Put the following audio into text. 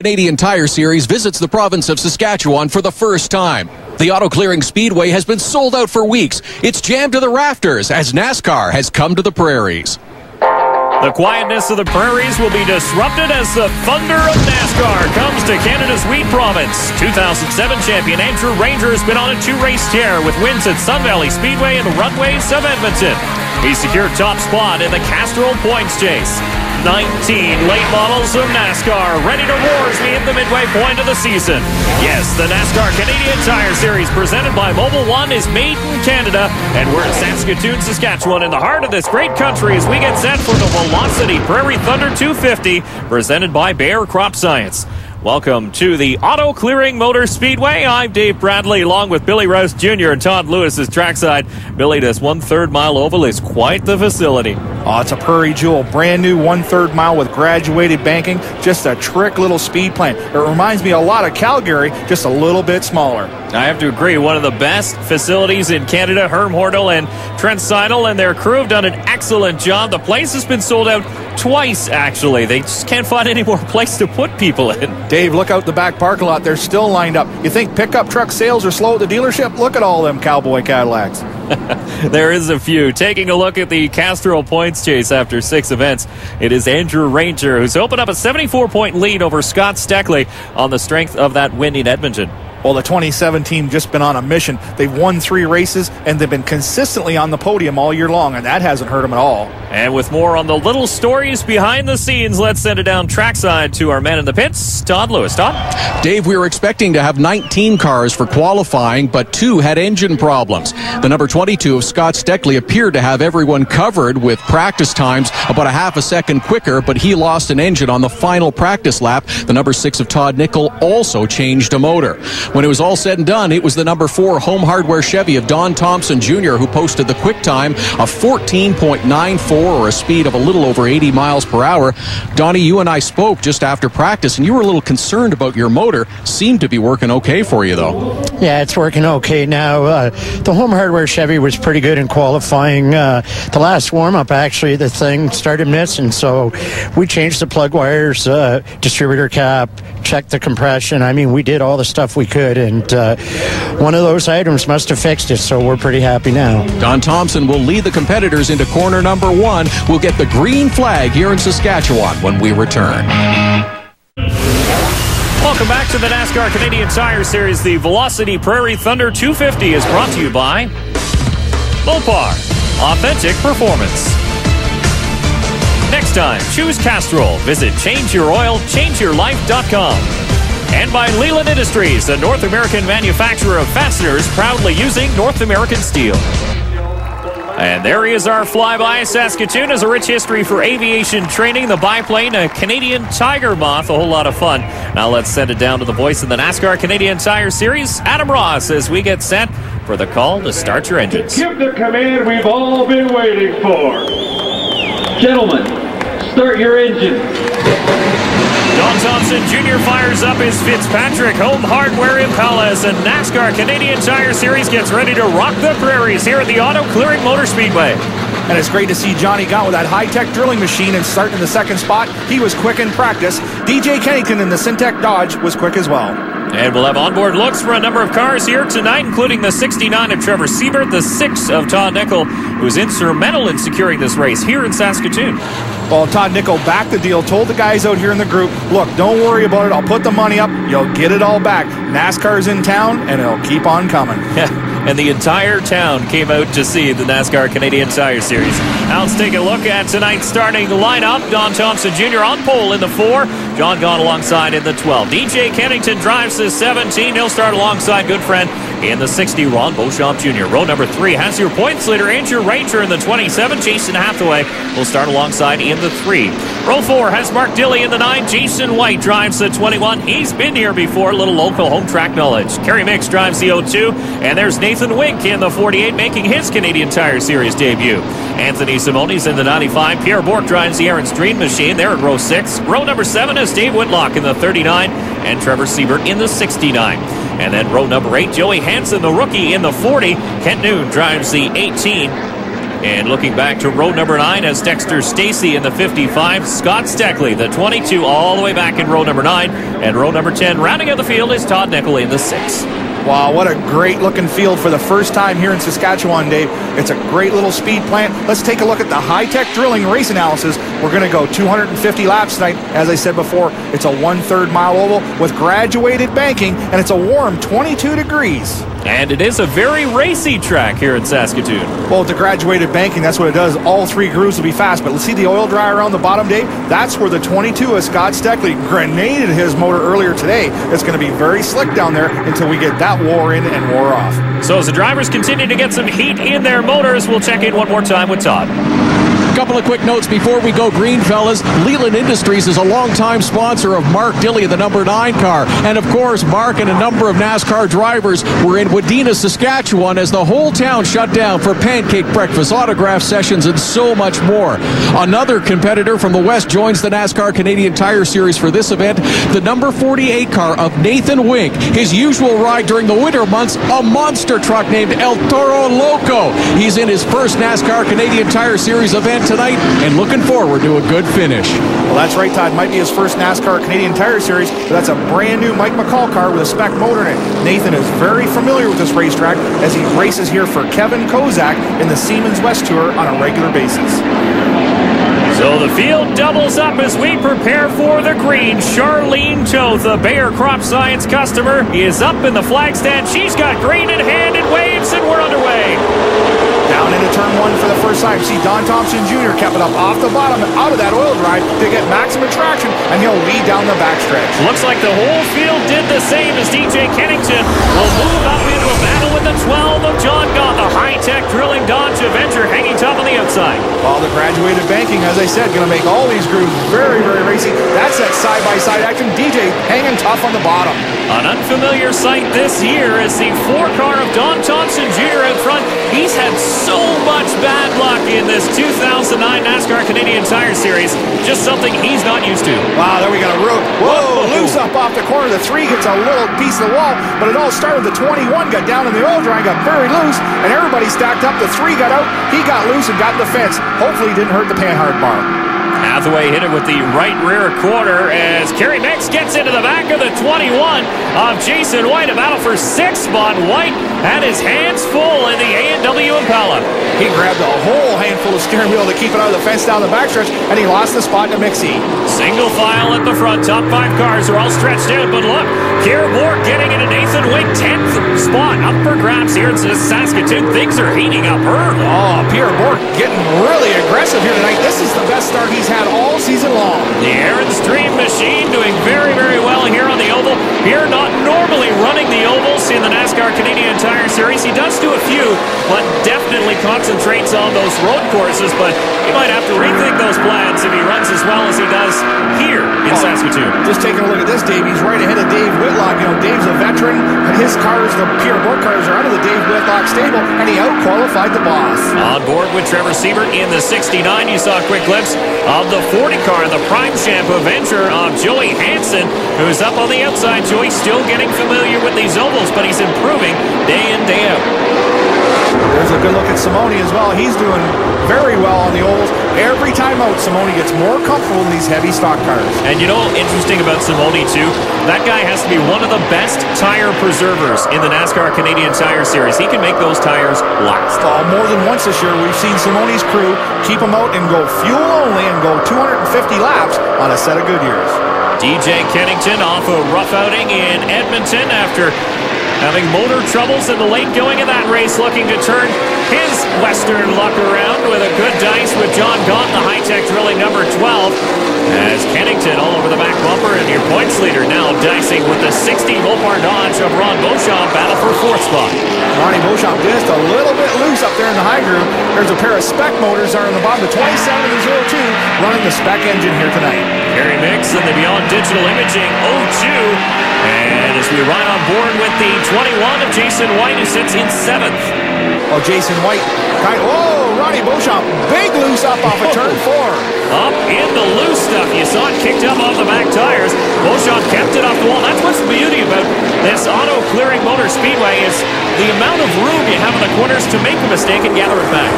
Canadian Tire Series visits the province of Saskatchewan for the first time. The auto clearing Speedway has been sold out for weeks. It's jammed to the rafters as NASCAR has come to the prairies. The quietness of the prairies will be disrupted as the thunder of NASCAR comes to Canada's Wheat Province. 2007 champion Andrew Ranger has been on a two-race tear with wins at Sun Valley Speedway and the runways of Edmonton. He secured top spot in the Castrol Points Chase. 19 late models of NASCAR ready to roar as we hit the midway point of the season. Yes, the NASCAR Canadian Tire Series presented by Mobil 1 is made in Canada, and we're in Saskatoon, Saskatchewan, in the heart of this great country as we get set for the Velocity Prairie Thunder 250 presented by Bayer Crop Science. Welcome to the Auto Clearing Motor Speedway. I'm Dave Bradley along with Billy Rouse Jr. and Todd Lewis is trackside. Billy, this 1/3 mile oval is quite the facility. Oh, it's a Prairie Jewel. Brand new 1/3 mile with graduated banking. Just a trick little speed plant. It reminds me a lot of Calgary, just a little bit smaller. I have to agree. One of the best facilities in Canada. Herm Hordel and Trent Seidel and their crew have done an excellent job. The place has been sold out twice, actually. They just can't find any more place to put people in. Dave, look out the back parking lot. They're still lined up. You think pickup truck sales are slow at the dealership? Look at all them cowboy Cadillacs. There is a few. Taking a look at the Castrol Points Chase after 6 events, it is Andrew Ranger who's opened up a 74-point lead over Scott Steckley on the strength of that win in Edmonton. Well, the 2017 team just been on a mission. They've won 3 races, and they've been consistently on the podium all year long, and that hasn't hurt them at all. And with more on the little stories behind the scenes, let's send it down trackside to our man in the pits, Todd Lewis. Todd? Dave, we were expecting to have 19 cars for qualifying, but 2 had engine problems. The number 22 of Scott Steckley appeared to have everyone covered with practice times about a half a second quicker, but he lost an engine on the final practice lap. The number 6 of Todd Nickel also changed a motor. When it was all said and done, it was the number 4 Home Hardware Chevy of Don Thompson Jr. who posted the quick time of 14.94 or a speed of a little over 80 miles per hour. Donnie, you and I spoke just after practice, and you were a little concerned about your motor. Seemed to be working okay for you, though. Yeah, it's working okay now. The Home Hardware Chevy was pretty good in qualifying. The last warm-up, actually, the thing started missing, so we changed the plug wires, distributor cap, checked the compression. I mean, we did all the stuff we could, and one of those items must have fixed it, so we're pretty happy now. Don Thompson will lead the competitors into corner number 1. We'll get the green flag here in Saskatchewan when we return. Welcome back to the NASCAR Canadian Tire Series. The Velocity Prairie Thunder 250 is brought to you by Mopar, authentic performance. Next time, choose Castrol. Visit ChangeYourOilChangeYourLife.com. And by Leland Industries, the North American manufacturer of fasteners, proudly using North American steel. And there he is, our flyby. Saskatoon has a rich history for aviation training. The biplane, a Canadian Tiger Moth, a whole lot of fun. Now let's send it down to the voice of the NASCAR Canadian Tire Series, Adam Ross, as we get set for the call to start your engines. Give the command we've all been waiting for. Gentlemen, start your engines. Don Thompson Jr. fires up his Fitzpatrick Home Hardware Impala as the NASCAR Canadian Tire Series gets ready to rock the prairies here at the Auto Clearing Motor Speedway. And it's great to see Johnny Gaunt with that high-tech drilling machine and starting in the second spot. He was quick in practice. DJ Kennington in the Syntec Dodge was quick as well. And we'll have onboard looks for a number of cars here tonight, including the 69 of Trevor Siebert, the 6 of Todd Nickel, who's instrumental in securing this race here in Saskatoon. Well, Todd Nickel backed the deal, told the guys out here in the group, look, don't worry about it. I'll put the money up. You'll get it all back. NASCAR's in town, and it'll keep on coming. Yeah, and the entire town came out to see the NASCAR Canadian Tire Series. Now let's take a look at tonight's starting lineup. Don Thompson Jr. on pole in the 4. John Gaunt alongside in the 12. DJ Kennington drives the 17. He'll start alongside good friend in the 60, Ron Beauchamp Jr. Row number 3 has your points leader, Andrew Ranger in the 27. Jason Hathaway will start alongside in the 3. Row 4 has Mark Dilley in the 9. Jason White drives the 21. He's been here before, a little local home track knowledge. Kerry Mix drives the 02. And there's Nathan Wink in the 48, making his Canadian Tire Series debut. Anthony Simone's in the 95. Pierre Bourque drives the Aaron's Dream Machine. They're in row 6. Row number 7 is Dave Whitlock in the 39. And Trevor Siebert in the 69. And then row number 8, Joey Hansen, the rookie, in the 40. Kent Noon drives the 18. And looking back to row number 9 as Dexter Stacy in the 55. Scott Steckley, the 22, all the way back in row number 9. And row number 10, rounding out the field, is Todd Nickel in the 6. Wow, what a great looking field for the first time here in Saskatchewan, Dave. It's a great little speed plant. Let's take a look at the high-tech drilling race analysis. We're going to go 250 laps tonight. As I said before, it's a 1/3 mile oval with graduated banking, and it's a warm 22 degrees. And it is a very racy track here in Saskatoon. Well, with the graduated banking, that's what it does. All 3 grooves will be fast. But let's see the oil dry around the bottom, Dave. That's where the 22 of Scott Steckley grenaded his motor earlier today. It's going to be very slick down there until we get that wore in and wore off. So as the drivers continue to get some heat in their motors, we'll check in one more time with Todd. Couple of quick notes before we go green, fellas. Leland Industries is a longtime sponsor of Mark Dilley, the number 9 car. And of course, Mark and a number of NASCAR drivers were in Wadena, Saskatchewan as the whole town shut down for pancake breakfast, autograph sessions, and so much more. Another competitor from the West joins the NASCAR Canadian Tire Series for this event, the number 48 car of Nathan Wink. His usual ride during the winter months, a monster truck named El Toro Loco. He's in his first NASCAR Canadian Tire Series event tonight and looking forward to a good finish. Well, that's right, Todd. Might be his first NASCAR Canadian Tire Series, but that's a brand new Mike McCall car with a spec motor in it. Nathan is very familiar with this racetrack as he races here for Kevin Kozak in the Siemens West Tour on a regular basis. So the field doubles up as we prepare for the green. Charlene Toth, a Bayer Crop Science customer, is up in the flag stand. She's got green in hand and waves, and we're underway. Down into turn 1 for the first time. See, Don Thompson Jr. kept it up off the bottom and out of that oil drive to get maximum traction, and he'll lead down the backstretch. Looks like the whole field did the same as DJ Kennington will move up into a battle with the 12 of John Gott, the high-tech drilling Dodge Avenger hanging tough on the outside. Well, the graduated banking, as I said, going to make all these grooves very, very racy. That's that side-by-side action. DJ hanging tough on the bottom. An unfamiliar sight this year is the 4 car of Don Thompson Jr. out front. He's had so much bad luck in this 2009 NASCAR Canadian Tire Series. Just something he's not used to. Wow, there we got a road. Whoa, loose up off the corner. The 3 gets a little piece of the wall, but it all started. The 21 got down in the oil dry, got very loose, and everybody stacked up. The 3 got out. He got loose and got in the fence. Hopefully he didn't hurt the Panhard bar. Hathaway hit it with the right rear quarter as Kerry Mix gets into the back of the 21 of Jason White. A battle for 6th spot. White had his hands full in the A&W Impala. He grabbed a whole handful of steering wheel to keep it out of the fence down the backstretch, and he lost the spot to Mixie. Single file at the front. Top 5 cars are all stretched out, but look, Kier Borg getting into Nathan Wink. 10th spot up for grabs here in Saskatoon. Things are heating up early. Oh, Pierre Borg getting really aggressive here tonight. This is the best start he's had all season long. The Aaron's Dream Machine doing very, very well here on the oval. Here, not normally running the ovals in the NASCAR Canadian Tire Series. He does do a few, but definitely concentrates on those road courses. But he might have to rethink those plans if he runs as well as he does here in Saskatoon. Just taking a look at this, Dave. He's right ahead of Dave Whitlock. You know, Dave's a veteran, and his cars, the Pierre Borg cars, are out of the Dave Whitlock stable, and he out-qualified the boss. On board with Trevor Siebert in the 69. You saw a quick glimpse of the 40 car, the Prime Champ Avenger of Joey Hansen, who's up on the outside. Joey still getting familiar with these ovals, but he's improving day in, day out. There's a good look at Simone as well. He's doing very well on the ovals. Every time out, Simone gets more comfortable in these heavy stock cars. And you know, interesting about Simone too, that guy has to be one of the best tire preservers in the NASCAR Canadian Tire Series. He can make those tires last. More than once this year, we've seen Simone's crew keep them out and go fuel only and go 250 laps on a set of Goodyears. DJ Kennington off a rough outing in Edmonton after having motor troubles in the late going of that race, looking to turn his Western luck around with a good dice with John Gott, the high-tech drilling number 12. As Kennington all over the back bumper, and your points leader now dicing with the 60 Mopar Dodge of Ron Beauchamp, battle for 4th spot. Ronnie Beauchamp just a little bit loose up there in the high groove. There's a pair of spec motors there on the bottom, the 27 and the 02, running the spec engine here tonight. Kerry Mix and the Beyond Digital Imaging 02. And as we ride on board with the 21 of Jason White, who sits in 7th. Oh, Jason White. Whoa, Ronnie Beauchamp. Big loose up off of turn 4. Up in the loose stuff. You saw it kicked up off the back tires. Beauchamp kept it off the wall. That's what's the beauty about this auto-clearing motor speedway is the amount of room you have in the corners to make a mistake and gather it back.